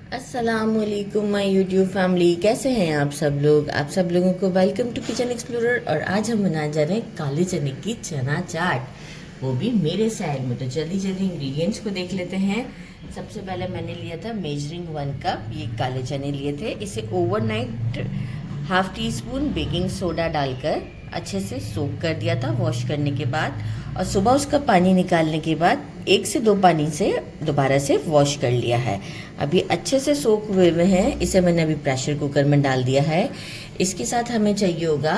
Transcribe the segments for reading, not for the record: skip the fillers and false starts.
अस्सलामुअलैकुम my YouTube family, कैसे हैं आप सब लोग। आप सब लोगों को वेलकम टू किचन एक्सप्लोरर। और आज हम बनाने जा रहे हैं काले चने की चना चाट, वो भी मेरे स्टाइल में। तो जल्दी जल्दी इंग्रेडिएंट्स को देख लेते हैं। सबसे पहले मैंने लिया था मेजरिंग 1 कप ये काले चने लिए थे। इसे overnight half tea spoon baking soda डालकर अच्छे से सोक कर दिया था वॉश करने के बाद। और सुबह उसका पानी निकालने के बाद 1 से 2 पानी से दोबारा से वॉश कर लिया है। अभी अच्छे से सोक हुए हैं। इसे मैंने अभी प्रेशर कुकर में डाल दिया है। इसके साथ हमें चाहिए होगा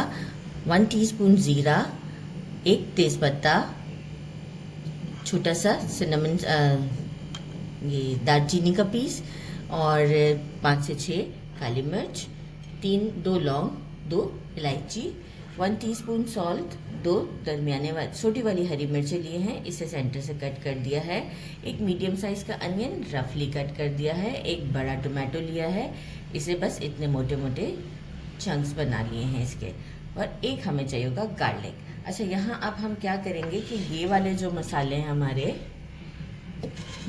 1 टीस्पून ज़ीरा, 1 तेज़पत्ता, छोटा सा सिनेमन ये दालचीनी का पीस, और 5 से 6 काली मिर्च, 2 लौंग, 2 इलायची, 1 टीस्पून सॉल्ट, 2 दरमियाने वाली छोटी वाली हरी मिर्चें लिए हैं, इसे सेंटर से कट कर दिया है। एक मीडियम साइज़ का अनियन रफली कट कर दिया है। एक बड़ा टोमेटो लिया है, इसे बस इतने मोटे मोटे चंक्स बना लिए हैं इसके। और एक हमें चाहिए होगा गार्लिक। अच्छा, यहाँ अब हम क्या करेंगे कि ये वाले जो मसाले हैं हमारे,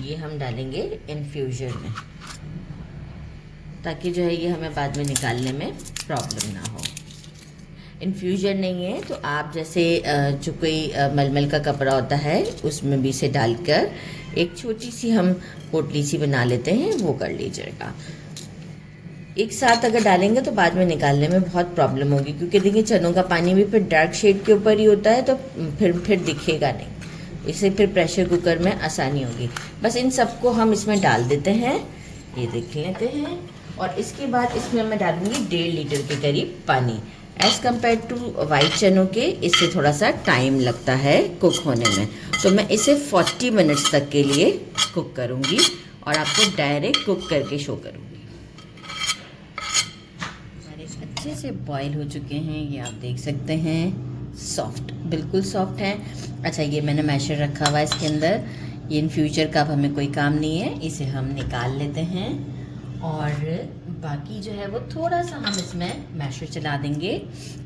ये हम डालेंगे इन्फ्यूजन में, ताकि जो है ये हमें बाद में निकालने में प्रॉब्लम ना हो। इन्फ्यूजन नहीं है तो आप जैसे जो कोई मलमल का कपड़ा होता है उसमें भी इसे डालकर एक छोटी सी हम पोटली सी बना लेते हैं, वो कर लीजिएगा। एक साथ अगर डालेंगे तो बाद में निकालने में बहुत प्रॉब्लम होगी, क्योंकि देखिए चनों का पानी भी फिर डार्क शेड के ऊपर ही होता है, तो फिर दिखेगा नहीं। इससे फिर प्रेशर कुकर में आसानी होगी। बस इन सबको हम इसमें डाल देते हैं, ये देख लेते हैं। और इसके बाद इसमें मैं डालूंगी 1.5 लीटर के करीब पानी। एज़ कम्पेयर टू वाइट चनों के इससे थोड़ा सा टाइम लगता है कुक होने में, तो मैं इसे 40 मिनट्स तक के लिए कुक करूँगी और आपको डायरेक्ट कुक करके शो करूँगी। हमारे अच्छे से बॉईल हो चुके हैं, ये आप देख सकते हैं, सॉफ्ट, बिल्कुल सॉफ्ट है। अच्छा, ये मैंने मैशर रखा हुआ है इसके अंदर। ये इन फ्यूचर का अब हमें कोई काम नहीं है, इसे हम निकाल लेते हैं। और बाकी जो है वो थोड़ा सा हम इसमें मैशर चला देंगे।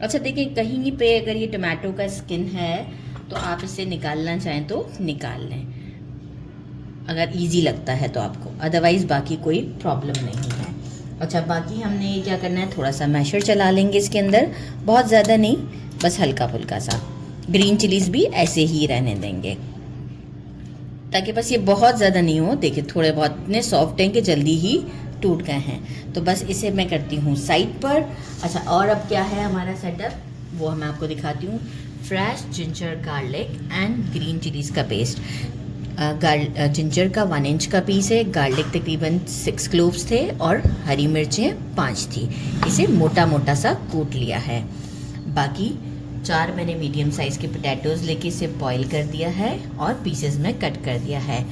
अच्छा देखिए, कहीं पे अगर ये टमाटो का स्किन है तो आप इसे निकालना चाहें तो निकाल लें, अगर इजी लगता है तो आपको, अदरवाइज़ बाकी कोई प्रॉब्लम नहीं है। अच्छा, बाकी हमने क्या करना है, थोड़ा सा मैशर चला लेंगे इसके अंदर, बहुत ज़्यादा नहीं, बस हल्का फुल्का सा। ग्रीन चिलीज़ भी ऐसे ही रहने देंगे, ताकि बस ये बहुत ज़्यादा नहीं हो। देखिए थोड़े बहुत इतने सॉफ्ट हैं कि जल्दी ही टूट गए हैं। तो बस इसे मैं करती हूँ साइड पर। अच्छा, और अब क्या है हमारा सेटअप, वो मैं आपको दिखाती हूँ। Fresh ginger, garlic and green chillies का पेस्ट। जिंजर का 1 इंच का पीस है, गार्लिक तकरीबन 6 क्लोव्स थे, और हरी मिर्चें 5 थी। इसे मोटा मोटा सा कूट लिया है। बाकी 4 मैंने मीडियम साइज़ के पोटैटोज़ लेके इसे बॉईल कर दिया है और पीसेस में कट कर दिया है।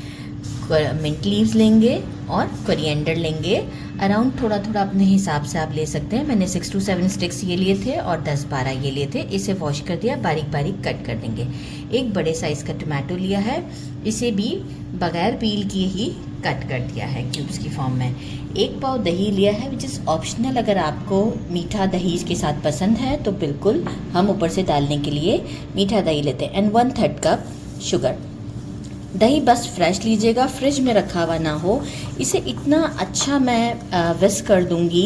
मिंट लीव्स लेंगे और कोरिएंडर लेंगे, अराउंड थोड़ा थोड़ा अपने हिसाब से आप ले सकते हैं। मैंने 6 to 7 स्टिक्स ये लिए थे और 10-12 ये लिए थे। इसे वॉश कर दिया, बारीक बारीक कट कर देंगे। एक बड़े साइज़ का टमाटो लिया है, इसे भी बगैर पील किए ही कट कर दिया है क्यूब्स की फॉर्म में। 1 पाव दही लिया है, विच इज़ ऑप्शनल। अगर आपको मीठा दही के साथ पसंद है तो बिल्कुल हम ऊपर से डालने के लिए मीठा दही लेते हैं। And 1/3 cup sugar. दही बस फ्रेश लीजिएगा, फ्रिज में रखा हुआ ना हो। इसे इतना अच्छा मैं विस्क कर दूंगी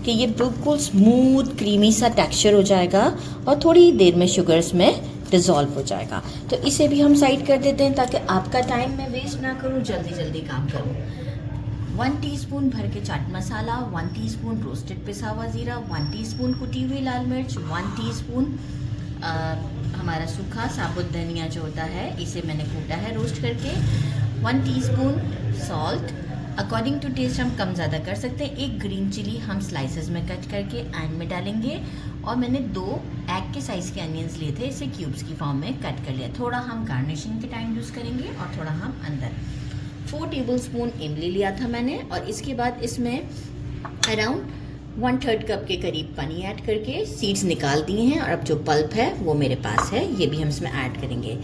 कि ये बिल्कुल स्मूथ क्रीमी सा टेक्सचर हो जाएगा और थोड़ी देर में शुगर्स में डिज़ोल्व हो जाएगा। तो इसे भी हम साइड कर देते हैं, ताकि आपका टाइम मैं वेस्ट ना करूं, जल्दी जल्दी काम करूं। 1 टीस्पून भर के चाट मसाला, 1 टीस्पून रोस्टेड पिसा हुआ ज़ीरा, 1 टीस्पून कुटी हुई लाल मिर्च, 1 टीस्पून हमारा सूखा साबुत धनिया जो होता है, इसे मैंने कूटा है रोस्ट करके, 1 teaspoon salt. According to taste हम कम ज़्यादा कर सकते हैं। एक ग्रीन चिली हम स्लाइसेस में कट करके एंड में डालेंगे। और मैंने 2 एग के साइज़ के अनियंस लिए थे, इसे क्यूब्स की फॉर्म में कट कर लिया। थोड़ा हम गार्निशिंग के टाइम यूज़ करेंगे और थोड़ा हम अंदर। 4 टेबलस्पून इमली लिया था मैंने, और इसके बाद इसमें अराउंड 1/3 कप के करीब पानी ऐड करके सीड्स निकाल दिए हैं। और अब जो पल्प है वो मेरे पास है, ये भी हम इसमें ऐड करेंगे।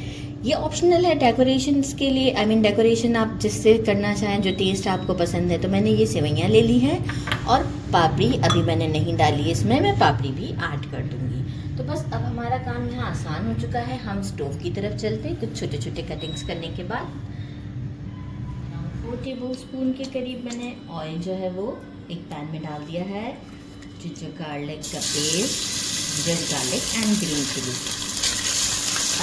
ये ऑप्शनल है डेकोरेशंस के लिए, डेकोरेशन आप जिससे करना चाहें, जो टेस्ट आपको पसंद है। तो मैंने ये सेवइयाँ ले ली हैं, और पापड़ी अभी मैंने नहीं डाली है इसमें, मैं पापड़ी भी ऐड कर दूँगी। तो बस अब हमारा काम यहाँ आसान हो चुका है। हम स्टोव की तरफ चलते हैं कुछ छोटे छोटे कटिंग्स करने के बाद। 4 टेबल स्पून के करीब मैंने ऑयल जो है वो एक पैन में डाल दिया है। जिंजर गार्लिक का paste, ginger garlic and green chilli,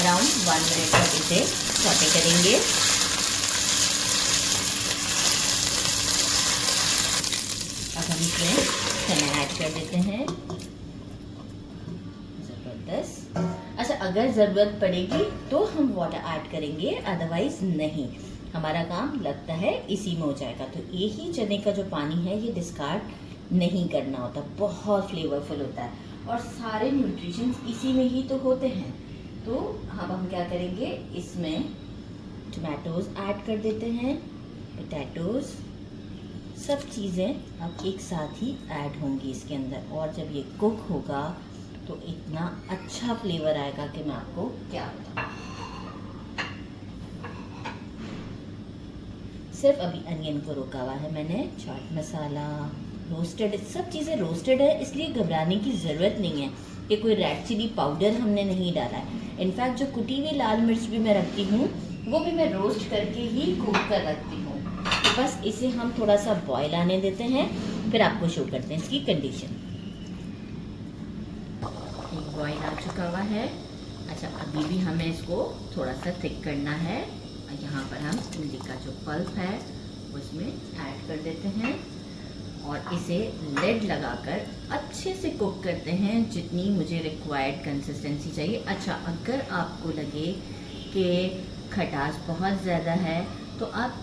around 1 minute तक इसे सौटे करेंगे। अब हम इसमें चना ऐड कर देते हैं। ज़बरदस्त। अच्छा, अगर ज़रूरत पड़ेगी तो हम वाटर ऐड करेंगे, अदरवाइज नहीं। हमारा काम लगता है इसी में हो जाएगा। तो यही चने का जो पानी है ये डिस्कार्ड नहीं करना होता, बहुत फ्लेवरफुल होता है और सारे न्यूट्रिशंस इसी में ही तो होते हैं। तो अब हम क्या करेंगे, इसमें टमाटोज़ ऐड कर देते हैं, पोटैटोज़, सब चीज़ें अब एक साथ ही ऐड होंगी इसके अंदर। और जब ये कुक होगा तो इतना अच्छा फ्लेवर आएगा कि मैं आपको क्या बताऊं। सिर्फ अभी अनियन को रोका हुआ है मैंने। चाट मसाला रोस्टेड, सब चीज़ें रोस्टेड है, इसलिए घबराने की ज़रूरत नहीं है कि कोई रेड चिली पाउडर हमने नहीं डाला है। इनफैक्ट जो कुटी हुई लाल मिर्च भी मैं रखती हूँ वो भी मैं रोस्ट करके ही कूट कर रखती हूँ। तो बस इसे हम थोड़ा सा बॉयल आने देते हैं, फिर आपको शो करते हैं इसकी कंडीशन। एक बॉयल आ चुका हुआ है। अच्छा, अभी भी हमें इसको थोड़ा सा थिक करना है। यहाँ पर हम इमली का जो पल्प है उसमें ऐड कर देते हैं और इसे लिड लगाकर अच्छे से कुक करते हैं, जितनी मुझे रिक्वायर्ड कंसिस्टेंसी चाहिए। अच्छा, अगर आपको लगे कि खटास बहुत ज़्यादा है तो आप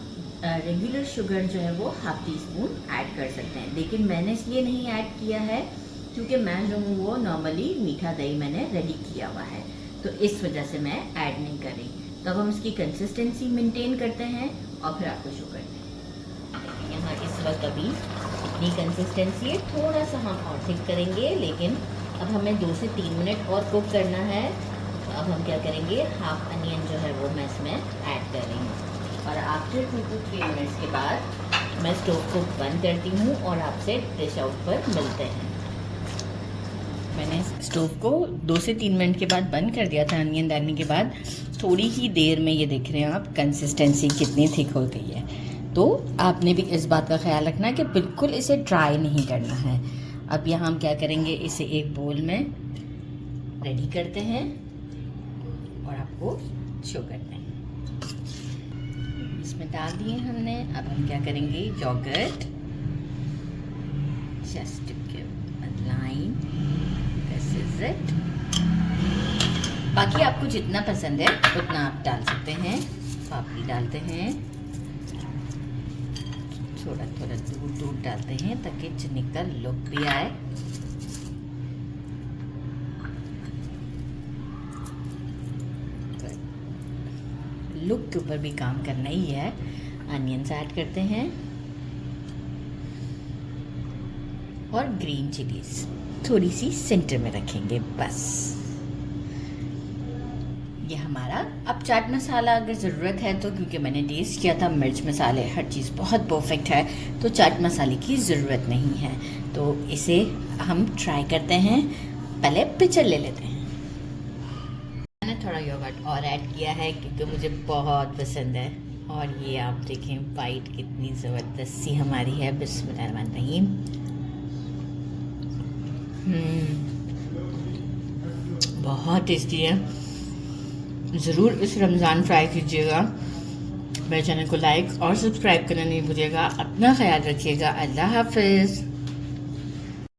रेगुलर शुगर जो है वो ½ टीस्पून ऐड कर सकते हैं, लेकिन मैंने इसलिए नहीं ऐड किया है क्योंकि मैं जो हूँ वो नॉर्मली मीठा दही मैंने रेडी किया हुआ है, तो इस वजह से मैं ऐड नहीं कर रही। तब हम इसकी कंसिस्टेंसी मेंटेन करते हैं और फिर आपको शो करते हैं। यहाँ इस वक्त अभी इतनी कंसिस्टेंसी है, थोड़ा सा हम और थिक करेंगे, लेकिन अब हमें 2 से 3 मिनट और कुक करना है। तो अब हम क्या करेंगे, हाफ अनियन जो है वो मैं इसमें ऐड कर रही हूँ और आफ्टर 2 to 3 मिनट्स के बाद मैं स्टोव को बंद करती हूँ और आपसे डिश आउट पर मिलते हैं। मैंने स्टोव को 2 से 3 मिनट के बाद बंद कर दिया था अनियन डालने के बाद। थोड़ी ही देर में ये देख रहे हैं आप कंसिस्टेंसी कितनी थिक हो गई है। तो आपने भी इस बात का ख्याल रखना कि बिल्कुल इसे ड्राई नहीं करना है। अब यहाँ हम क्या करेंगे, इसे एक बोल में रेडी करते हैं और आपको शो करते हैं। इसमें डाल दिए हमने। अब हम क्या करेंगे, yoghurt just to give a line, this is it. बाकी आपको जितना पसंद है उतना आप डाल सकते हैं। पापड़ी डालते हैं, थोड़ा थोड़ा दूध डालते हैं ताकि चने का लुक भी आए। लुक के ऊपर भी काम करना ही है। अनियंस ऐड करते हैं और ग्रीन चिलीज थोड़ी सी सेंटर में रखेंगे बस। ये हमारा, अब चाट मसाला अगर ज़रूरत है तो, क्योंकि मैंने टेस्ट किया था मिर्च मसाले हर चीज़ बहुत परफेक्ट है, तो चाट मसाले की ज़रूरत नहीं है। तो इसे हम ट्राई करते हैं, पहले पिक्चर ले लेते हैं। मैंने थोड़ा योगर्ट और ऐड किया है क्योंकि मुझे बहुत पसंद है। और ये आप देखें बाइट कितनी ज़बरदस्त सी हमारी है। बिस्मिल्लाहिर्रहमानिर्रहीम। बहुत टेस्टी है। ज़रूर इस रमज़ान ट्राई कीजिएगा। मेरे चैनल को लाइक और सब्सक्राइब करना नहीं भूलिएगा। अपना ख्याल रखिएगा। अल्लाह हाफिज़।